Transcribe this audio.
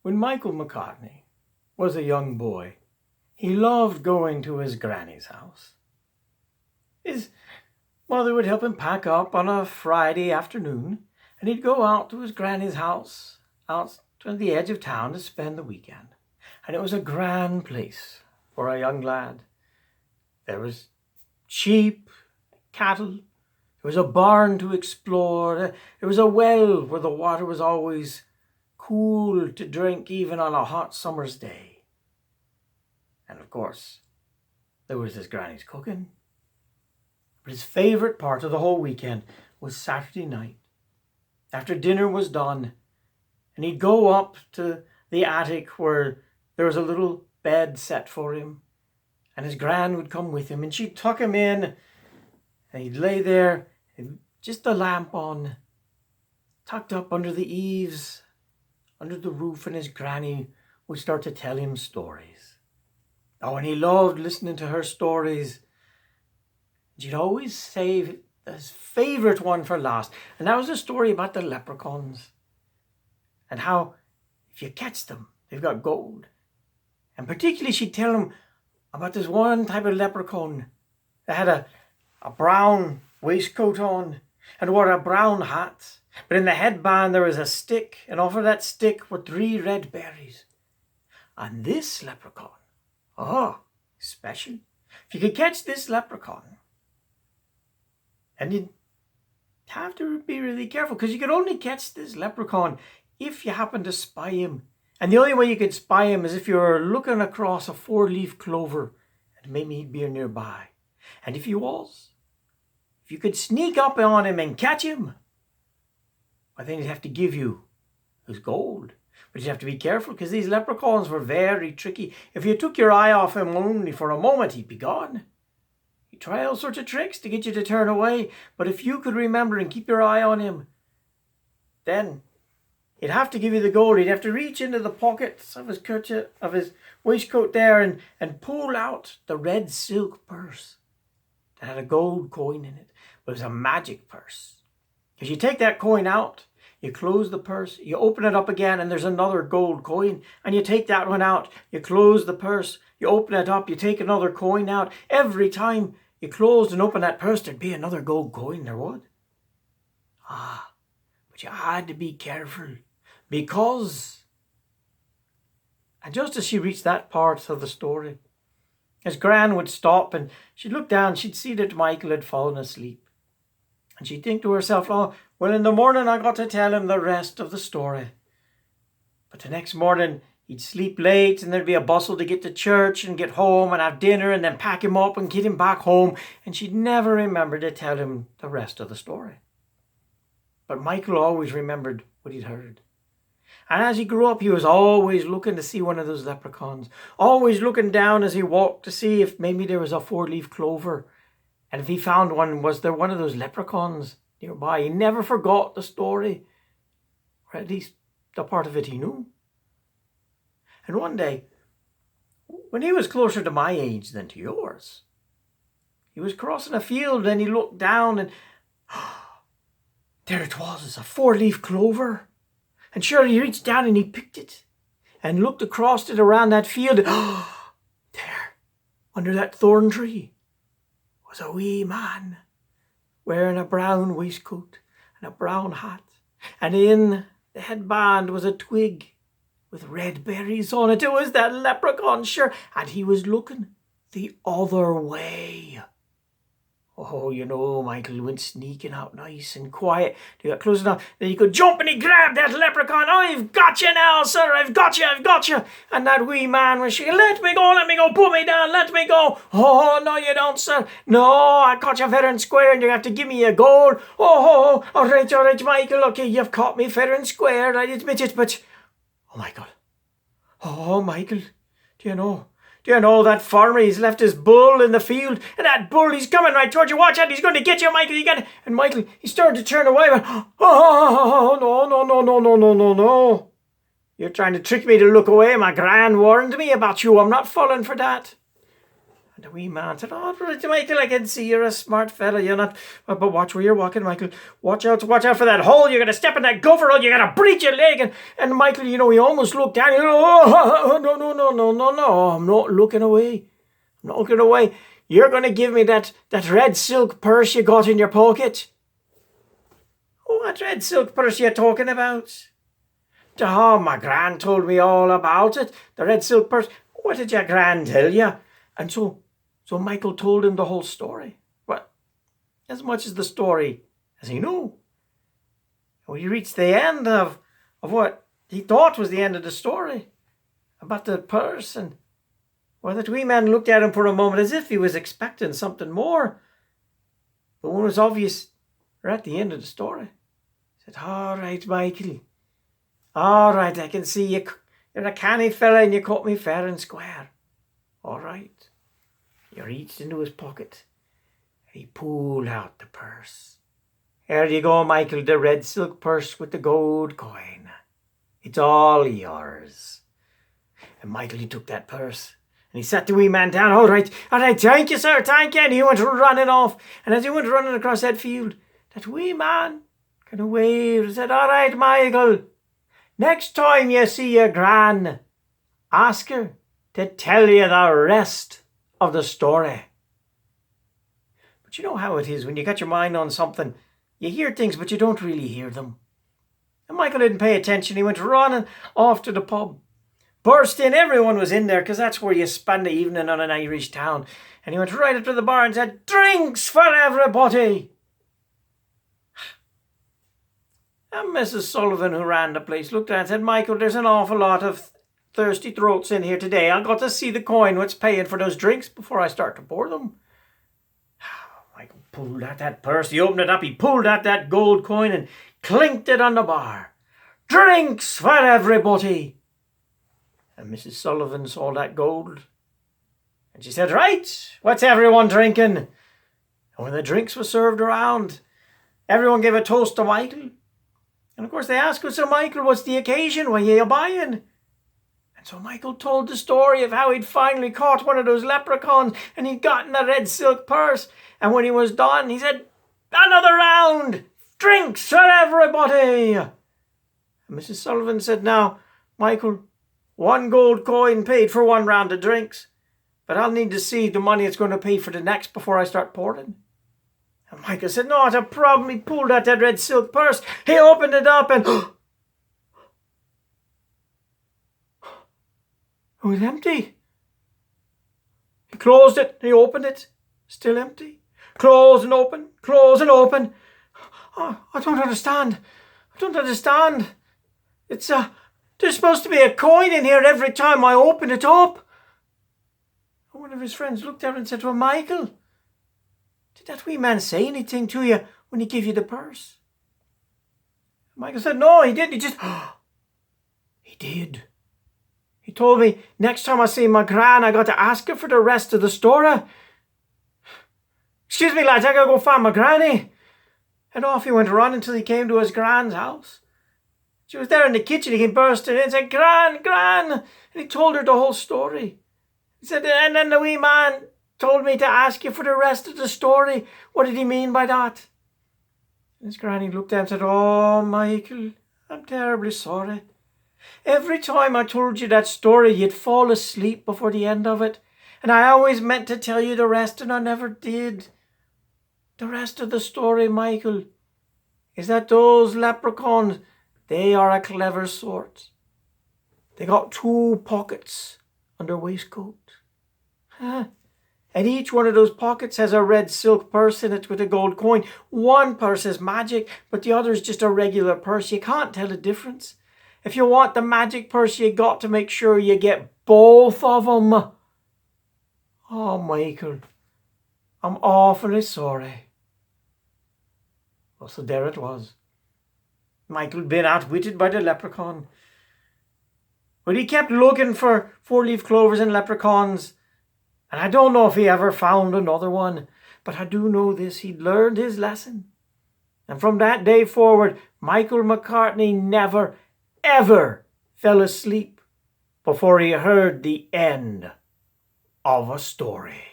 When Michael MacCarthy was a young boy, he loved going to his granny's house. His mother would help him pack up on a Friday afternoon, and he'd go out to his granny's house, out to the edge of town to spend the weekend. And it was a grand place for a young lad. There was sheep, cattle, there was a barn to explore, there was a well where the water was always cool to drink even on a hot summer's day. And of course, there was his granny's cooking. But his favourite part of the whole weekend was Saturday night. After dinner was done, and he'd go up to the attic where there was a little bed set for him, and his gran would come with him, and she'd tuck him in, and he'd lay there, just the lamp on, tucked up under the eaves, under the roof, and his granny would start to tell him stories. Oh, and he loved listening to her stories. She'd always save his favourite one for last, and that was a story about the leprechauns, and how if you catch them, they've got gold. And particularly she'd tell him about this one type of leprechaun that had a brown waistcoat on and wore a brown hat. But in the headband there was a stick, and off of that stick were 3 red berries. And this leprechaun, special. If you could catch this leprechaun, and you'd have to be really careful, because you could only catch this leprechaun if you happened to spy him. And the only way you could spy him is if you were looking across a 4-leaf clover, and maybe he'd be nearby. And if you could sneak up on him and catch him, well, then he'd have to give you his gold. But you'd have to be careful, because these leprechauns were very tricky. If you took your eye off him only for a moment, he'd be gone. He'd try all sorts of tricks to get you to turn away. But if you could remember and keep your eye on him, then he'd have to give you the gold. He'd have to reach into the pockets of his kerchief, of his waistcoat there, and pull out the red silk purse that had a gold coin in it. But it was a magic purse. Because you take that coin out, you close the purse, you open it up again, and there's another gold coin. And you take that one out, you close the purse, you open it up, you take another coin out. Every time you closed and opened that purse, there'd be another gold coin, there would. But you had to be careful, because, and just as she reached that part of the story, his gran would stop, and she'd look down, she'd see that Michael had fallen asleep. And she'd think to herself, oh, well, in the morning I got to tell him the rest of the story. But the next morning he'd sleep late, and there'd be a bustle to get to church and get home and have dinner and then pack him up and get him back home. And she'd never remember to tell him the rest of the story. But Michael always remembered what he'd heard. And as he grew up, he was always looking to see one of those leprechauns. Always looking down as he walked to see if maybe there was a 4-leaf clover. And if he found one, was there one of those leprechauns nearby? He never forgot the story, or at least the part of it he knew. And one day, when he was closer to my age than to yours, he was crossing a field, and he looked down, and there it was, a 4-leaf clover. And sure, he reached down and he picked it and looked across it around that field. There, under that thorn tree, was a wee man wearing a brown waistcoat and a brown hat. And in the headband was a twig with red berries on it. It was that leprechaun, sure. And he was looking the other way. Oh, you know, Michael went sneaking out nice and quiet. He got close enough that he could jump, and he grabbed that leprechaun. I've got you now, sir. I've got you. And that wee man was shaking. Let me go, put me down, let me go. Oh, no, you don't, sir. No, I caught you fair and square, and you have to give me a gold. Oh, all right, Michael. Okay, you've caught me fair and square, I admit it, but... Oh, Michael, do you know that farmer, he's left his bull in the field, and that bull, he's coming right towards you. Watch out, he's going to get you, Michael. And Michael, he started to turn away, but no. You're trying to trick me to look away. My gran warned me about you. I'm not falling for that. And the wee man said, "Oh, Michael, I can see you're a smart fella. You're not, but watch where you're walking, Michael. Watch out for that hole. You're going to step in that gopher hole. You're going to breach your leg." And Michael, he almost looked down. "Oh, no. I'm not looking away. You're going to give me that red silk purse you got in your pocket." "Oh, what red silk purse are you talking about?" "Oh, my gran told me all about it. The red silk purse." "What did your gran tell you?" And so Michael told him the whole story. Well, as much as the story as he knew. When he reached the end of what he thought was the end of the story about the purse, and the wee man looked at him for a moment as if he was expecting something more. But when it was obvious we're at the end of the story, he said, "All right, Michael. All right, I can see you're a canny fella and you caught me fair and square. All right." He reached into his pocket and he pulled out the purse. "Here you go, Michael, the red silk purse with the gold coin. It's all yours." And Michael, he took that purse and he sat the wee man down. All right, thank you, sir, thank you." And he went running off. And as he went running across that field, that wee man kind of waved and said, "All right, Michael, next time you see your gran, ask her to tell you the rest of the story." But you know how it is when you got your mind on something. You hear things, but you don't really hear them. And Michael didn't pay attention. He went running off to the pub. Burst in. Everyone was in there because that's where you spend the evening on an Irish town. And he went right up to the bar and said, "Drinks for everybody." And Mrs. Sullivan, who ran the place, looked at it and said, "Michael, there's an awful lot of thirsty throats in here today. I've got to see the coin what's paying for those drinks before I start to pour them." Michael pulled out that purse. He opened it up. He pulled out that gold coin and clinked it on the bar. "Drinks for everybody." And Mrs. Sullivan saw that gold. And she said, "Right, what's everyone drinking?" And when the drinks were served around, everyone gave a toast to Michael. And of course they asked him, "So Michael, what's the occasion? What are you buying?" And so Michael told the story of how he'd finally caught one of those leprechauns and he'd gotten a red silk purse. And when he was done, he said, "Another round! Drinks for everybody!" And Mrs. Sullivan said, "Now, Michael, one gold coin paid for one round of drinks, but I'll need to see the money it's going to pay for the next before I start pouring." And Michael said, "Not a problem." He pulled out that red silk purse. He opened it up and it was empty. He closed it. He opened it. Still empty. Close and open. Close and open. "Oh, I don't understand. It's there's supposed to be a coin in here every time I open it up." And one of his friends looked at him and said, "Well, Michael, did that wee man say anything to you when he gave you the purse?" Michael said, "No, he didn't. He just..." "He did. He told me next time I see my gran, I got to ask her for the rest of the story. Excuse me, lads, I gotta go find my granny." And off he went running until he came to his gran's house. She was there in the kitchen. He came bursting in and said, Gran. And he told her the whole story. He said, "And then the wee man told me to ask you for the rest of the story. What did he mean by that?" And his granny looked at him and said, "Oh, Michael, I'm terribly sorry. Every time I told you that story, you'd fall asleep before the end of it. And I always meant to tell you the rest, and I never did. The rest of the story, Michael, is that those leprechauns, they are a clever sort. They got 2 pockets on their waistcoat. And each one of those pockets has a red silk purse in it with a gold coin. One purse is magic, but the other is just a regular purse. You can't tell the difference. If you want the magic purse, you got to make sure you get both of them." "Oh, Michael, I'm awfully sorry." Well, so there it was. Michael had been outwitted by the leprechaun. But he kept looking for 4-leaf clovers and leprechauns. And I don't know if he ever found another one. But I do know this, he'd learned his lesson. And from that day forward, Michael MacCarthy never, ever fell asleep before he heard the end of a story.